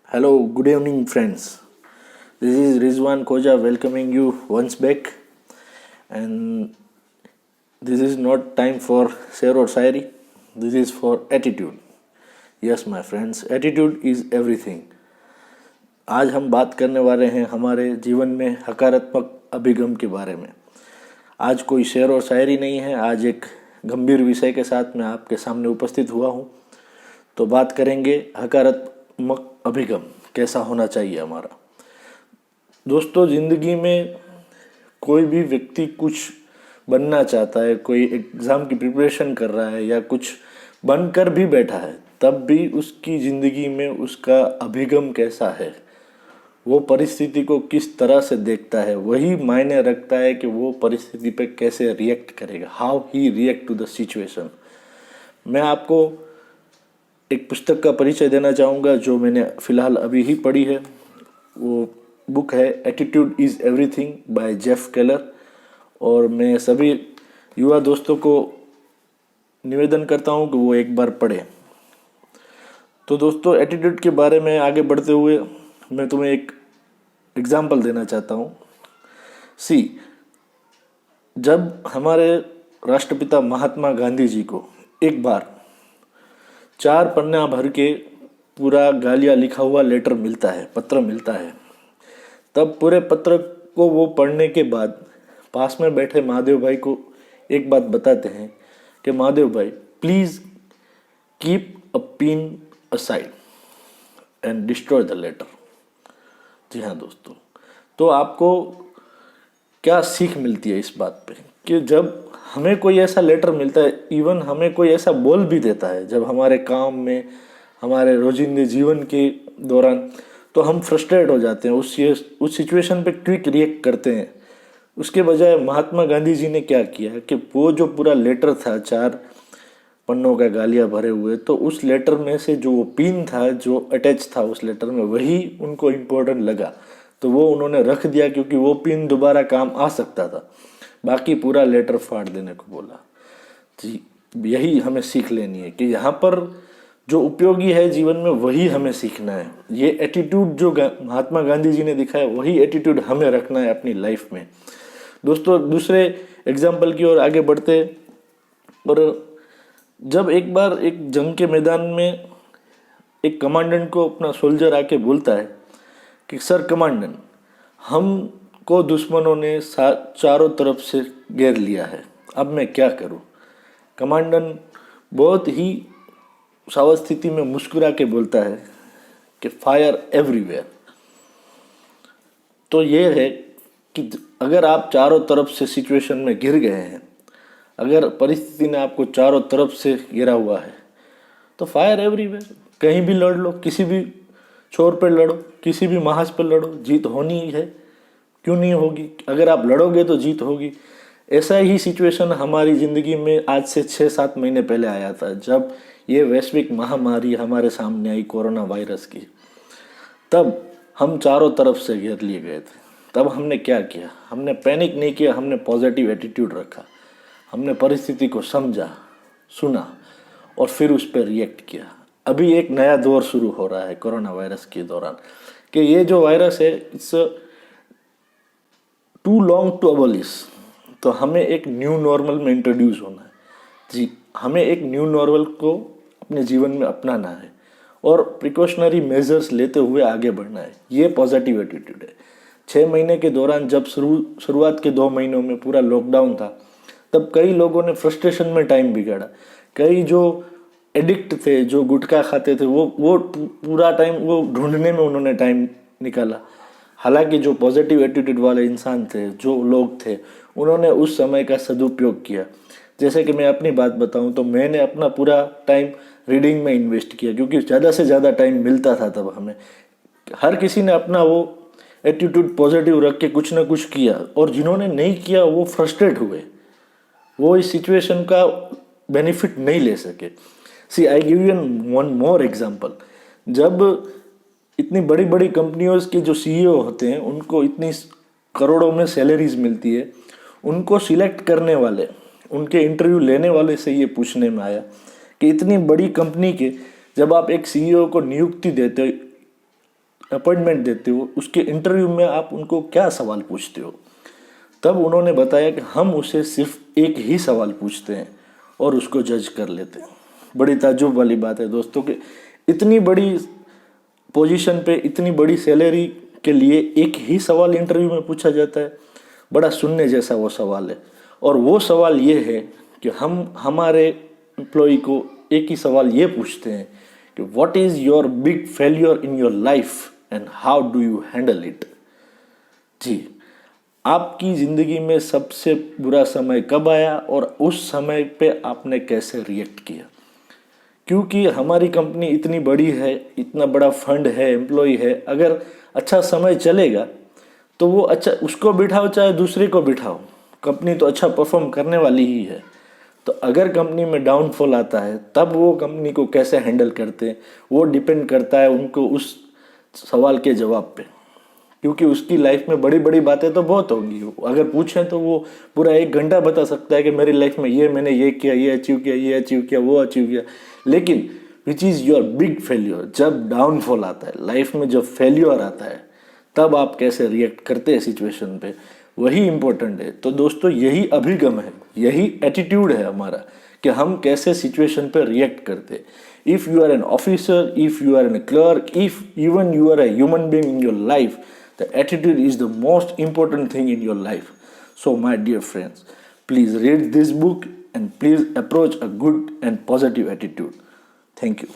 Hello, good evening, friends. This is Rizwan Koja welcoming you once back, and this is not time for share or Shayari. This is for attitude. Yes, my friends, attitude is everything. आज हम बात करने वाले हैं हमारे जीवन में सकारात्मक अभिगम के बारे में. आज कोई शेर और शायरी नहीं है. आज एक गंभीर विषय के साथ मैं आपके सामने उपस्थित हुआ हूँ. तो बात करेंगे सकारात्मक अभिगम कैसा होना चाहिए हमारा. दोस्तों, ज़िंदगी में कोई भी व्यक्ति कुछ बनना चाहता है, कोई एग्ज़ाम की प्रिपरेशन कर रहा है या कुछ बनकर भी बैठा है, तब भी उसकी ज़िंदगी में उसका अभिगम कैसा है, वो परिस्थिति को किस तरह से देखता है, वही मायने रखता है कि वो परिस्थिति पे कैसे रिएक्ट करेगा. How he react to the situation. मैं आपको एक पुस्तक का परिचय देना चाहूँगा जो मैंने फ़िलहाल अभी ही पढ़ी है. वो बुक है attitude is everything by Jeff Keller. और मैं सभी युवा दोस्तों को निवेदन करता हूँ कि वो एक बार पढ़ें. तो दोस्तों, एटीट्यूड के बारे में आगे बढ़ते हुए मैं तुम्हें एक एग्जाम्पल देना चाहता हूँ. जब हमारे राष्ट्रपिता महात्मा गांधी जी को एक बार 4 पन्ना भर के पूरा गालियाँ लिखा हुआ लेटर मिलता है, पत्र मिलता है, तब पूरे पत्र को वो पढ़ने के बाद पास में बैठे महादेव भाई को एक बात बताते हैं कि महादेव भाई, please keep a pin aside and destroy the letter. जी हाँ दोस्तों, तो आपको क्या सीख मिलती है इस बात पे कि जब हमें कोई ऐसा लेटर मिलता है, इवन हमें कोई ऐसा बोल भी देता है जब हमारे काम में, हमारे रोजिंदे जीवन के दौरान, तो हम फ्रस्ट्रेट हो जाते हैं, उस सिचुएशन पे क्विक रिएक्ट करते हैं. उसके बजाय महात्मा गांधी जी ने क्या किया कि वो जो पूरा लेटर था 4 पन्नों का गालियाँ भरे हुए, तो उस लेटर में से जो वो पिन था जो अटैच था उस लेटर में, वही उनको इम्पोर्टेंट लगा, तो वो उन्होंने रख दिया क्योंकि वो पिन दोबारा काम आ सकता था. बाकी पूरा लेटर फाड़ देने को बोला. जी, यही हमें सीख लेनी है कि यहाँ पर जो उपयोगी है जीवन में वही हमें सीखना है. ये एटीट्यूड जो महात्मा गांधी जी ने दिखाया, वही एटीट्यूड हमें रखना है अपनी लाइफ में. दोस्तों, दूसरे एग्जाम्पल की ओर आगे बढ़ते. और जब एक बार एक जंग के मैदान में एक कमांडेंट को अपना सोल्जर आके बोलता है कि सर कमांडेंट, हमको दुश्मनों ने चारों तरफ से घेर लिया है, अब मैं क्या करूं. कमांडेंट बहुत ही सावध स्थिति में मुस्कुरा के बोलता है कि फायर एवरीवेयर. तो ये है कि अगर आप चारों तरफ से सिचुएशन में घिर गए हैं, अगर परिस्थिति ने आपको चारों तरफ से घेरा हुआ है, तो फायर एवरीवेयर. कहीं भी लड़ लो, किसी भी छोर पर लड़ो, किसी भी महाज पर लड़ो, जीत होनी है. क्यों नहीं होगी? अगर आप लड़ोगे तो जीत होगी. ऐसा ही सिचुएशन हमारी ज़िंदगी में आज से 6-7 महीने पहले आया था, जब ये वैश्विक महामारी हमारे सामने आई, कोरोना वायरस की. तब हम चारों तरफ से घेर लिए गए थे. तब हमने क्या किया? हमने पैनिक नहीं किया, हमने पॉजिटिव एटीट्यूड रखा. हमने परिस्थिति को समझा, सुना और फिर उस पर रिएक्ट किया. अभी एक नया दौर शुरू हो रहा है कोरोना वायरस के दौरान कि ये जो वायरस है, it's too long to abolish. तो हमें एक न्यू नॉर्मल में इंट्रोड्यूस होना है. जी, हमें एक न्यू नॉर्मल को अपने जीवन में अपनाना है और प्रिकॉशनरी मेजर्स लेते हुए आगे बढ़ना है. ये पॉजिटिव एटीट्यूड है. 6 महीने के दौरान जब शुरुआत के 2 महीनों में पूरा लॉकडाउन था, तब कई लोगों ने फ्रस्ट्रेशन में टाइम बिगाड़ा. कई जो एडिक्ट थे, जो गुटखा खाते थे, वो पूरा टाइम वो ढूंढने में उन्होंने टाइम निकाला. हालांकि जो पॉजिटिव एटीट्यूड वाले इंसान थे, जो लोग थे, उन्होंने उस समय का सदुपयोग किया. जैसे कि मैं अपनी बात बताऊं तो मैंने अपना पूरा टाइम रीडिंग में इन्वेस्ट किया, क्योंकि ज़्यादा से ज़्यादा टाइम मिलता था तब हमें. हर किसी ने अपना वो एटीट्यूड पॉजिटिव रख के कुछ ना कुछ किया, और जिन्होंने नहीं किया वो फ्रस्ट्रेट हुए, वो इस सिचुएशन का बेनिफिट नहीं ले सके. I give you one more example. जब इतनी बड़ी बड़ी कंपनियों के जो सीईओ होते हैं, उनको इतनी करोड़ों में सैलरीज मिलती है, उनको सिलेक्ट करने वाले, उनके इंटरव्यू लेने वाले से ये पूछने में आया कि इतनी बड़ी कंपनी के जब आप एक सीईओ को नियुक्ति देते हो, अपॉइंटमेंट देते हो, उसके इंटरव्यू में आप उनको क्या सवाल पूछते हो। तब उन्होंने बताया कि हम उसे सिर्फ एक ही सवाल पूछते हैं और उसको जज कर लेते हैं। बड़ी ताज्जुब वाली बात है दोस्तों कि इतनी बड़ी पोजीशन पे इतनी बड़ी सैलरी के लिए एक ही सवाल इंटरव्यू में पूछा जाता है। बड़ा सुनने जैसा वो सवाल है, और वो सवाल ये है कि हम हमारे एम्प्लॉय को एक ही सवाल ये पूछते हैं कि what is your big failure in your life and how do you handle it. जी, आपकी ज़िंदगी में सबसे बुरा समय कब आया और उस समय पे आपने कैसे रिएक्ट किया। क्योंकि हमारी कंपनी इतनी बड़ी है, इतना बड़ा फंड है, एम्प्लॉय है, अगर अच्छा समय चलेगा तो वो अच्छा उसको बिठाओ चाहे दूसरे को बिठाओ, कंपनी तो अच्छा परफॉर्म करने वाली ही है। तो अगर कंपनी में डाउनफॉल आता है तब वो कंपनी को कैसे हैंडल करते हैं वो डिपेंड करता है उनको उस सवाल के जवाब पे। क्योंकि उसकी लाइफ में बड़ी बड़ी बातें तो बहुत होंगी, अगर पूछें तो वो पूरा 1 घंटा बता सकता है कि मेरी लाइफ में ये मैंने ये किया, ये अचीव किया, ये अचीव किया, वो अचीव किया। लेकिन which is your big failure, जब डाउनफॉल आता है लाइफ में, जब फेल्योर आता है तब आप कैसे रिएक्ट करते हैं सिचुएशन पे, वही इम्पोर्टेंट है। तो दोस्तों यही अभिगम है, यही एटीट्यूड है हमारा कि हम कैसे सिचुएशन पे रिएक्ट करते हैं। If you are an officer, if you are an clerk, if even you are a human being in your life, the attitude is the most important thing in your life. So my dear friends, please read this book and please approach a good and positive attitude. Thank you.